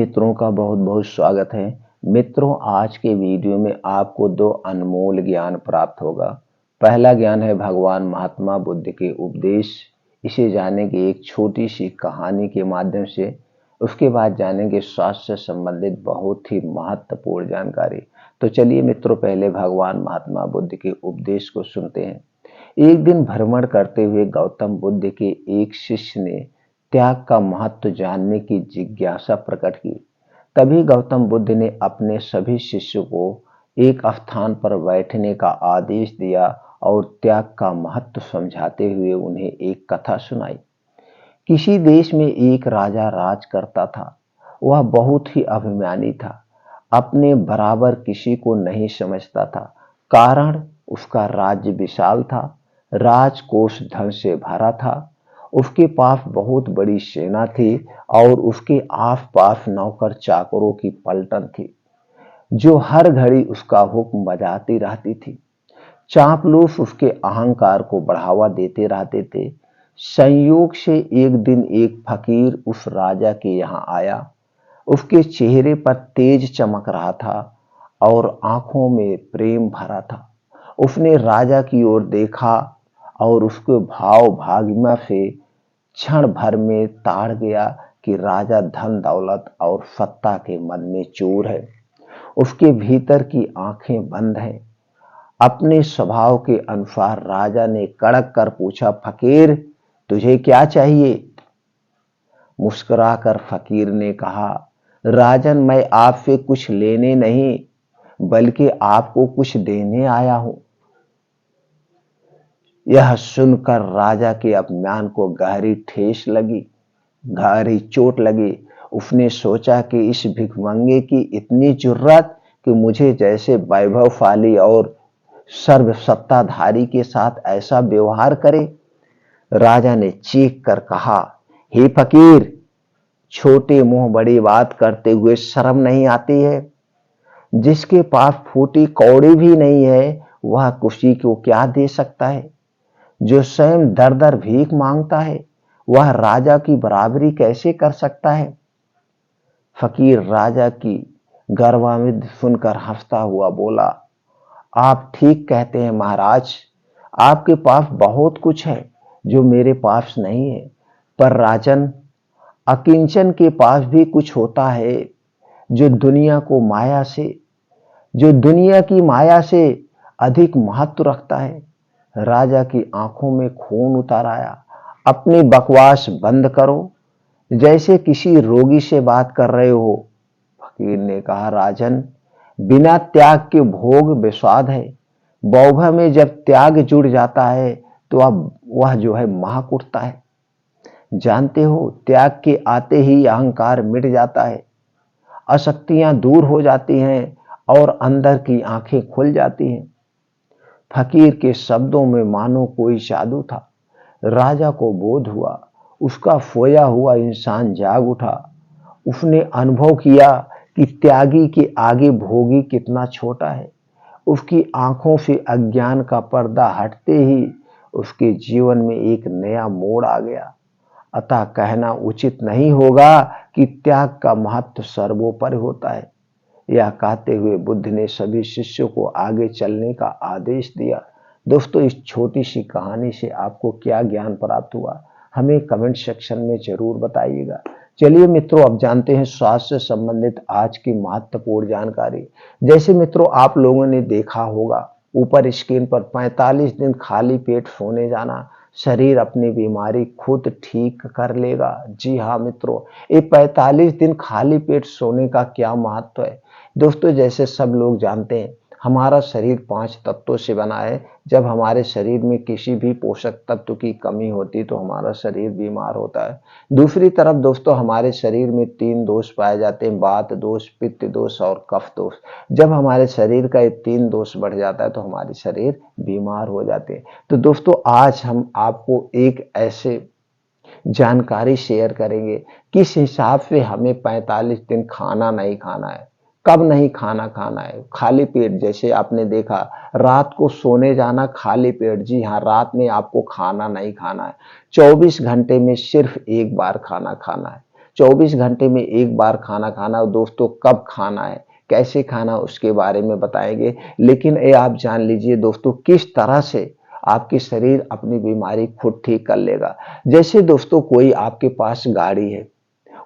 मित्रों का बहुत बहुत स्वागत है। मित्रों, आज के वीडियो में आपको दो अनमोल ज्ञान प्राप्त होगा। पहला ज्ञान है भगवान महात्मा बुद्ध के उपदेश। इसे जानेंगे एक छोटी सी कहानी के माध्यम से। उसके बाद जानेंगे स्वास्थ्य से संबंधित बहुत ही महत्वपूर्ण जानकारी। तो चलिए मित्रों, पहले भगवान महात्मा बुद्ध के उपदेश को सुनते हैं। एक दिन भ्रमण करते हुए गौतम बुद्ध के एक शिष्य ने त्याग का महत्व जानने की जिज्ञासा प्रकट की। तभी गौतम बुद्ध ने अपने सभी शिष्यों को एक स्थान पर बैठने का आदेश दिया और त्याग का महत्व समझाते हुए उन्हें एक कथा सुनाई। किसी देश में एक राजा राज करता था। वह बहुत ही अभिमानी था, अपने बराबर किसी को नहीं समझता था। कारण उसका राज्य विशाल था, राजकोष धन से भरा था, उसके पास बहुत बड़ी सेना थी और उसके आस-पास नौकर चाकरों की पलटन थी जो हर घड़ी उसका हुक्म बजाती रहती थी। चापलूस उसके अहंकार को बढ़ावा देते रहते थे। संयोग से एक दिन एक फकीर उस राजा के यहाँ आया। उसके चेहरे पर तेज चमक रहा था और आंखों में प्रेम भरा था। उसने राजा की ओर देखा और उसके भाव भागिमा से क्षण भर में ताड़ गया कि राजा धन दौलत और सत्ता के मन में चूर है। उसके भीतर की आंखें बंद हैं। अपने स्वभाव के अनुसार राजा ने कड़क कर पूछा, फकीर तुझे क्या चाहिए? मुस्कुराकर फकीर ने कहा, राजन, मैं आपसे कुछ लेने नहीं बल्कि आपको कुछ देने आया हूं। यह सुनकर राजा के अपमान को गहरी चोट लगी। उसने सोचा कि इस भिखमंगे की इतनी जुर्रत कि मुझे जैसे वैभवशाली और सर्व सत्ताधारी के साथ ऐसा व्यवहार करे। राजा ने चीख कर कहा, हे फकीर, छोटे मुंह बड़ी बात करते हुए शर्म नहीं आती है? जिसके पास फूटी कौड़ी भी नहीं है वह किसी को क्या दे सकता है? जो स्वयं दर दर भीख मांगता है वह राजा की बराबरी कैसे कर सकता है? फकीर राजा की गर्वान्वित सुनकर हंसता हुआ बोला, आप ठीक कहते हैं महाराज, आपके पास बहुत कुछ है जो मेरे पास नहीं है। पर राजन, अकिंचन के पास भी कुछ होता है जो दुनिया की माया से अधिक महत्व रखता है। राजा की आंखों में खून उतर आया। अपनी बकवास बंद करो, जैसे किसी रोगी से बात कर रहे हो। फकीर ने कहा, राजन, बिना त्याग के भोग विषाद है। वैभव में जब त्याग जुड़ जाता है तो वह जो है महक उठता है। जानते हो, त्याग के आते ही अहंकार मिट जाता है, अशक्तियां दूर हो जाती हैं और अंदर की आंखें खुल जाती हैं। फकीर के शब्दों में मानो कोई जादू था। राजा को बोध हुआ, उसका खोया हुआ इंसान जाग उठा। उसने अनुभव किया कि त्यागी के आगे भोगी कितना छोटा है। उसकी आंखों से अज्ञान का पर्दा हटते ही उसके जीवन में एक नया मोड़ आ गया। अतः कहना उचित नहीं होगा कि त्याग का महत्व सर्वोपरि होता है। यह कहते हुए बुद्ध ने सभी शिष्यों को आगे चलने का आदेश दिया। दोस्तों, इस छोटी सी कहानी से आपको क्या ज्ञान प्राप्त हुआ, हमें कमेंट सेक्शन में जरूर बताइएगा। चलिए मित्रों, अब जानते हैं स्वास्थ्य से संबंधित आज की महत्वपूर्ण जानकारी। जैसे मित्रों, आप लोगों ने देखा होगा ऊपर स्क्रीन पर 45 दिन खाली पेट सोने जाना, शरीर अपनी बीमारी खुद ठीक कर लेगा। जी हाँ मित्रों, ये 45 दिन खाली पेट सोने का क्या महत्व है। दोस्तों, जैसे सब लोग जानते हैं हमारा शरीर 5 तत्वों से बना है। जब हमारे शरीर में किसी भी पोषक तत्व की कमी होती तो हमारा शरीर बीमार होता है। दूसरी तरफ दोस्तों, हमारे शरीर में 3 दोष पाए जाते हैं, वात दोष, पित्त दोष और कफ दोष। जब हमारे शरीर का ये 3 दोष बढ़ जाता है तो हमारे शरीर बीमार हो जाते हैं। तो दोस्तों, आज हम आपको एक ऐसे जानकारी शेयर करेंगे किस हिसाब से हमें 45 दिन खाना नहीं खाना है, कब नहीं खाना खाना है। खाली पेट, जैसे आपने देखा रात को सोने जाना खाली पेट, जी हाँ, रात में आपको खाना नहीं खाना है। 24 घंटे में सिर्फ एक बार खाना खाना है। 24 घंटे में एक बार खाना खाना, और दोस्तों कब खाना है, कैसे खाना, उसके बारे में बताएंगे। लेकिन ये आप जान लीजिए दोस्तों, किस तरह से आपके शरीर अपनी बीमारी खुद ठीक कर लेगा। जैसे दोस्तों कोई आपके पास गाड़ी है,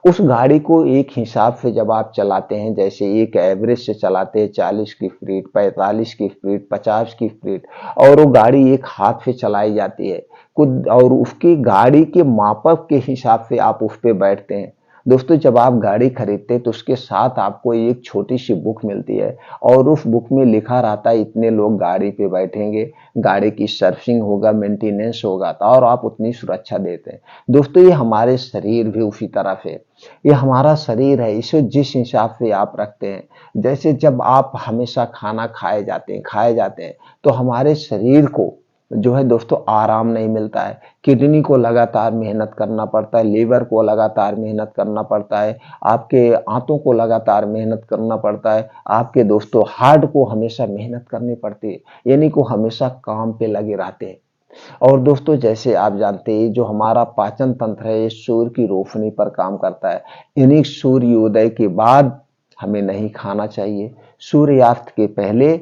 उस गाड़ी को एक हिसाब से जब आप चलाते हैं, जैसे एक एवरेज से चलाते हैं 40 की स्पीड, 45 की स्पीड, 50 की स्पीड, और वो गाड़ी एक हाथ से चलाई जाती है खुद, और उसकी गाड़ी के मापक के हिसाब से आप उस पे बैठते हैं। दोस्तों जब आप गाड़ी खरीदते हैं तो उसके साथ आपको एक छोटी सी बुक मिलती है, और उस बुक में लिखा रहता है इतने लोग गाड़ी पे बैठेंगे, गाड़ी की सर्विसिंग होगा, मेंटेनेंस होगा, तो और आप उतनी सुरक्षा देते हैं। दोस्तों ये हमारे शरीर भी उसी तरह से, ये हमारा शरीर है, इसे जिस हिसाब से आप रखते हैं, जैसे जब आप हमेशा खाना खाए जाते हैं तो हमारे शरीर को जो है दोस्तों आराम नहीं मिलता है। किडनी को लगातार मेहनत करना पड़ता है, लीवर को लगातार मेहनत करना पड़ता है, आपके आंतों को लगातार मेहनत करना पड़ता है, आपके दोस्तों हार्ट को हमेशा मेहनत करनी पड़ती है, यानी को हमेशा काम पे लगे रहते हैं। और दोस्तों जैसे आप जानते हैं जो हमारा पाचन तंत्र है, ये सूर्य की रोशनी पर काम करता है, यानी सूर्योदय के बाद हमें नहीं खाना चाहिए, सूर्यास्त के पहले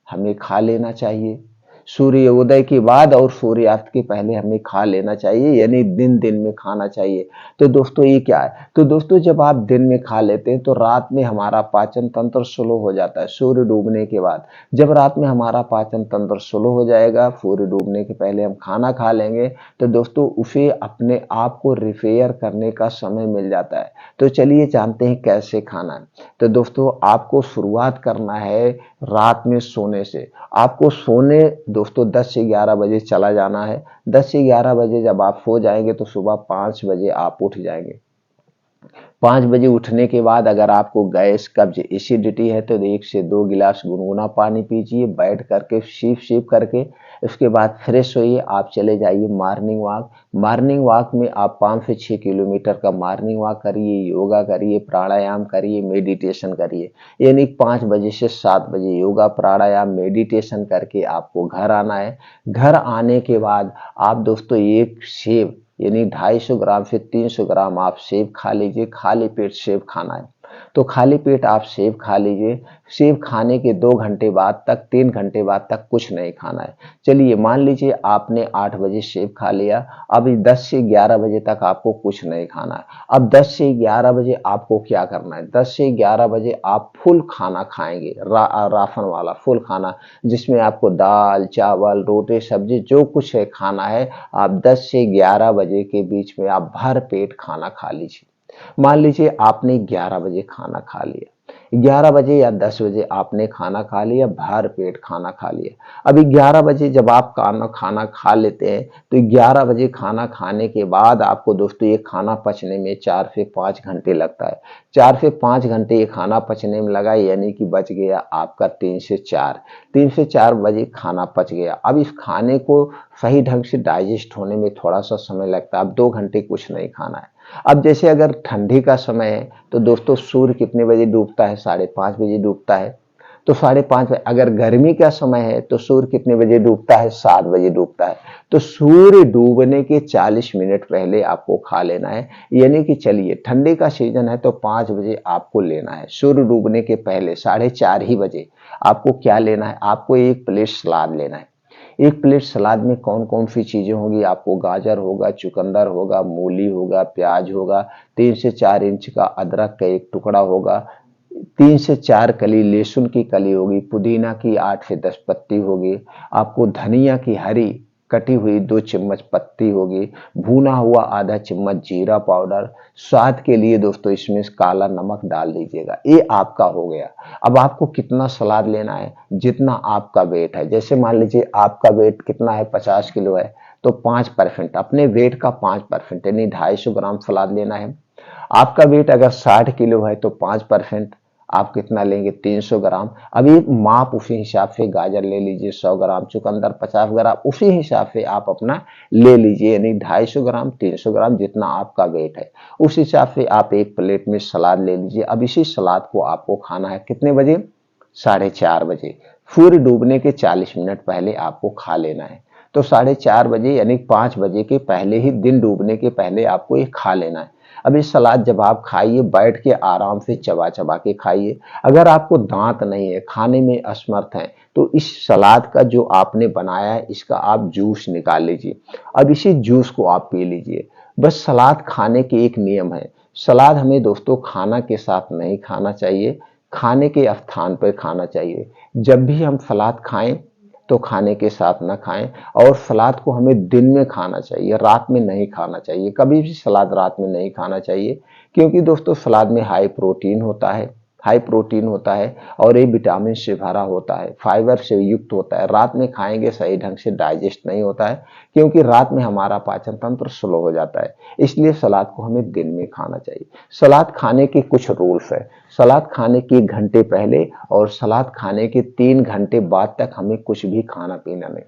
हमें खा लेना चाहिए। सूर्योदय के बाद और सूर्यास्त के पहले हमें खा लेना चाहिए, यानी दिन दिन में खाना चाहिए। तो दोस्तों ये क्या है, तो दोस्तों जब आप दिन में खा लेते हैं तो रात में हमारा पाचन तंत्र स्लो हो जाता है सूर्य डूबने के बाद। जब रात में हमारा पाचन तंत्र स्लो हो जाएगा, सूर्य डूबने के पहले हम खाना खा लेंगे, तो दोस्तों उसे अपने आप को रिपेयर करने का समय मिल जाता है। तो चलिए जानते हैं कैसे खाना है। तो दोस्तों आपको शुरुआत करना है रात में सोने से। आपको सोने दोस्तों 10 से 11 बजे चला जाना है। 10 से 11 बजे जब आप सो जाएंगे तो सुबह 5 बजे आप उठ जाएंगे। 5 बजे उठने के बाद अगर आपको गैस, कब्ज, एसिडिटी है तो 1 से 2 गिलास गुनगुना पानी पीजिए, बैठ करके सीप सीप करके। उसके बाद फ्रेश होइए, आप चले जाइए मॉर्निंग वॉक। मॉर्निंग वॉक में आप 5 से 6 किलोमीटर का मॉर्निंग वॉक करिए, योगा करिए, प्राणायाम करिए, मेडिटेशन करिए। यानी 5 बजे से 7 बजे योगा, प्राणायाम, मेडिटेशन करके आपको घर आना है। घर आने के बाद आप दोस्तों एक सेब, यानी 250 ग्राम से 300 ग्राम आप सेब खा लीजिए। खाली पेट सेब खाना है, तो खाली पेट आप सेब खा लीजिए। सेब खाने के 2 घंटे बाद तक, 3 घंटे बाद तक कुछ नहीं खाना है। चलिए मान लीजिए आपने 8 बजे सेब खा लिया, अभी 10 से 11 बजे तक आपको कुछ नहीं खाना है। अब 10 से 11 बजे आपको क्या करना है, 10 से 11 बजे आप फुल खाना खाएंगे, राशन वाला फुल खाना, जिसमें आपको दाल, चावल, रोटी, सब्जी जो कुछ है खाना है। आप 10 से 11 बजे के बीच में आप भर पेट खाना खा लीजिए। मान लीजिए आपने 11 बजे खाना खा लिया, 11 बजे या 10 बजे आपने खाना खा लिया, भर पेट खाना खा लिया। अभी 11 बजे जब आप खाना खा लेते हैं तो 11 बजे खाना खाने के बाद आपको दोस्तों ये खाना पचने में 4 से 5 घंटे लगता है। 4 से 5 घंटे ये खाना पचने में लगा, यानी कि बच गया आपका 3 से 4, 3 से 4 बजे खाना पच गया। अब इस खाने को सही ढंग से डाइजेस्ट होने में थोड़ा सा समय लगता है। अब 2 घंटे कुछ नहीं खाना है। अब जैसे अगर ठंडी का समय है तो दोस्तों सूर्य कितने बजे डूबता है, 5:30 बजे डूबता है। तो 5:30 बजे। अगर गर्मी का समय है तो सूर्य कितने बजे डूबता है, 7 बजे डूबता है। तो सूर्य डूबने के 40 मिनट पहले आपको खा लेना है। यानी कि चलिए ठंडी का सीजन है तो 5 बजे आपको लेना है, सूर्य डूबने के पहले 4:30 ही बजे आपको क्या लेना है, आपको एक प्लेट सलाद लेना है। एक प्लेट सलाद में कौन कौन सी चीजें होंगी, आपको गाजर होगा, चुकंदर होगा, मूली होगा, प्याज होगा, 3 से 4 इंच का अदरक का एक टुकड़ा होगा, 3 से 4 कली लहसुन की कली होगी, पुदीना की 8 से 10 पत्ती होगी, आपको धनिया की हरी कटी हुई 2 चम्मच पत्ती होगी, भुना हुआ आधा चम्मच जीरा पाउडर, स्वाद के लिए दोस्तों इसमें काला नमक डाल दीजिएगा। ये आपका हो गया। अब आपको कितना सलाद लेना है, जितना आपका वेट है। जैसे मान लीजिए आपका वेट कितना है, 50 किलो है, तो 5% अपने वेट का 5% यानी 250 ग्राम सलाद लेना है। आपका वेट अगर 60 किलो है तो 5% आप कितना लेंगे, 300 ग्राम। अभी माप उसी हिसाब से गाजर ले लीजिए 100 ग्राम, चुकंदर 50 ग्राम, उसी हिसाब से आप अपना ले लीजिए। यानी 250 ग्राम, 300 ग्राम, जितना आपका वेट है उस हिसाब से आप एक प्लेट में सलाद ले लीजिए। अब इसी सलाद को आपको खाना है कितने बजे, 4:30 बजे। सूर्य डूबने के 40 मिनट पहले आपको खा लेना है। तो 4:30 बजे यानी 5 बजे के पहले ही, दिन डूबने के पहले आपको ये खा लेना है। अब ये सलाद जब आप खाइए, बैठ के आराम से चबा चबा के खाइए। अगर आपको दांत नहीं है, खाने में असमर्थ हैं, तो इस सलाद का जो आपने बनाया है इसका आप जूस निकाल लीजिए। अब इसी जूस को आप पी लीजिए। बस सलाद खाने के एक नियम है, सलाद हमें दोस्तों खाना के साथ नहीं खाना चाहिए, खाने के स्थान पर खाना चाहिए। जब भी हम सलाद खाएं तो खाने के साथ ना खाएं, और सलाद को हमें दिन में खाना चाहिए, रात में नहीं खाना चाहिए। कभी भी सलाद रात में नहीं खाना चाहिए, क्योंकि दोस्तों सलाद में हाई प्रोटीन होता है, हाई प्रोटीन होता है और ये विटामिन से भरा होता है, फाइबर से युक्त होता है। रात में खाएंगे सही ढंग से डाइजेस्ट नहीं होता है, क्योंकि रात में हमारा पाचन तंत्र स्लो हो जाता है। इसलिए सलाद को हमें दिन में खाना चाहिए। सलाद खाने के कुछ रूल्स है। सलाद खाने के 1 घंटे पहले और सलाद खाने के 3 घंटे बाद तक हमें कुछ भी खाना पीना नहीं,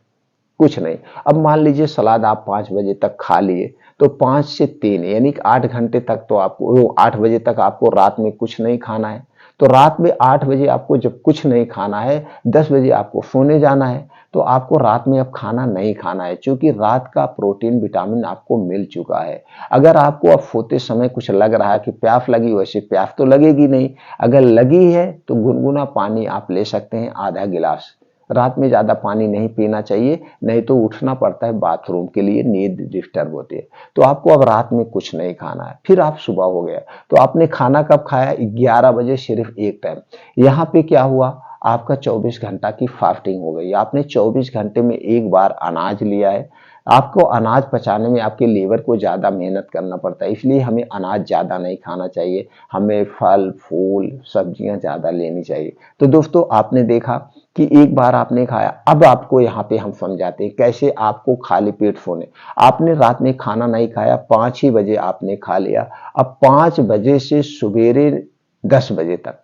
कुछ नहीं। अब मान लीजिए सलाद आप 5 बजे तक खा लिए, तो 5 से 3 यानी कि 8 घंटे तक तो आपको, 8 बजे तक आपको रात में कुछ नहीं खाना है। तो रात में 8 बजे आपको जब कुछ नहीं खाना है, 10 बजे आपको सोने जाना है, तो आपको रात में अब खाना नहीं खाना है, क्योंकि रात का प्रोटीन विटामिन आपको मिल चुका है। अगर आपको अब सोते समय कुछ लग रहा है कि प्यास लगी, वैसे प्यास तो लगेगी नहीं। अगर लगी है तो गुनगुना पानी आप ले सकते हैं, आधा गिलास। रात में ज्यादा पानी नहीं पीना चाहिए, नहीं तो उठना पड़ता है बाथरूम के लिए, नींद डिस्टर्ब होती है। तो आपको अब रात में कुछ नहीं खाना है। फिर आप सुबह हो गया, तो आपने खाना कब खाया? 11 बजे, सिर्फ एक टाइम। यहाँ पे क्या हुआ, आपका 24 घंटा की फास्टिंग हो गई। आपने 24 घंटे में एक बार अनाज लिया है। आपको अनाज पचाने में आपके लीवर को ज्यादा मेहनत करना पड़ता है, इसलिए हमें अनाज ज्यादा नहीं खाना चाहिए। हमें फल फूल सब्जियां ज्यादा लेनी चाहिए। तो दोस्तों आपने देखा कि एक बार आपने खाया, अब आपको यहाँ पे हम समझाते हैं कैसे आपको खाली पेट सोने। आपने रात में खाना नहीं खाया, 5 ही बजे आपने खा लिया। अब 5 बजे से सवेरे 10 बजे तक,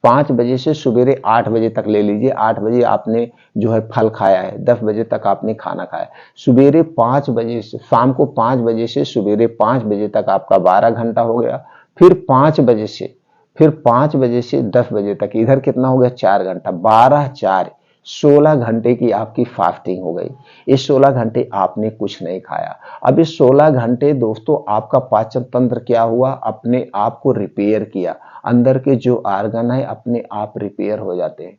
5 बजे से सवेरे 8 बजे तक ले लीजिए, 8 बजे आपने जो है फल खाया है, 10 बजे तक आपने खाना खाया। सवेरे 5 बजे से शाम को 5 बजे से सवेरे 5 बजे तक आपका 12 घंटा हो गया। फिर 5 बजे से, फिर 5 बजे से 10 बजे तक, इधर कितना हो गया? 4 घंटा, 12 4 16 घंटे की आपकी फास्टिंग हो गई। इस 16 घंटे आपने कुछ नहीं खाया। अब इस 16 घंटे दोस्तों आपका पाचन तंत्र क्या हुआ, अपने आप को रिपेयर किया। अंदर के जो आर्गन है अपने आप रिपेयर हो जाते हैं,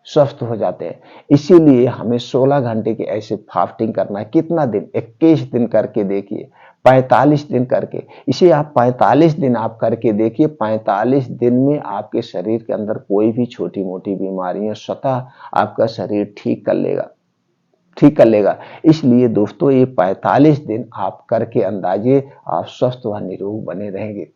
स्वस्थ हो जाते हैं। इसीलिए हमें 16 घंटे की ऐसे फास्टिंग करना है। कितना दिन? 21 दिन करके देखिए, 45 दिन करके, इसे आप 45 दिन आप करके देखिए। 45 दिन में आपके शरीर के अंदर कोई भी छोटी मोटी बीमारियां स्वतः आपका शरीर ठीक कर लेगा, ठीक कर लेगा। इसलिए दोस्तों ये 45 दिन आप करके अंदाजे आप स्वस्थ व निरोग बने रहेंगे।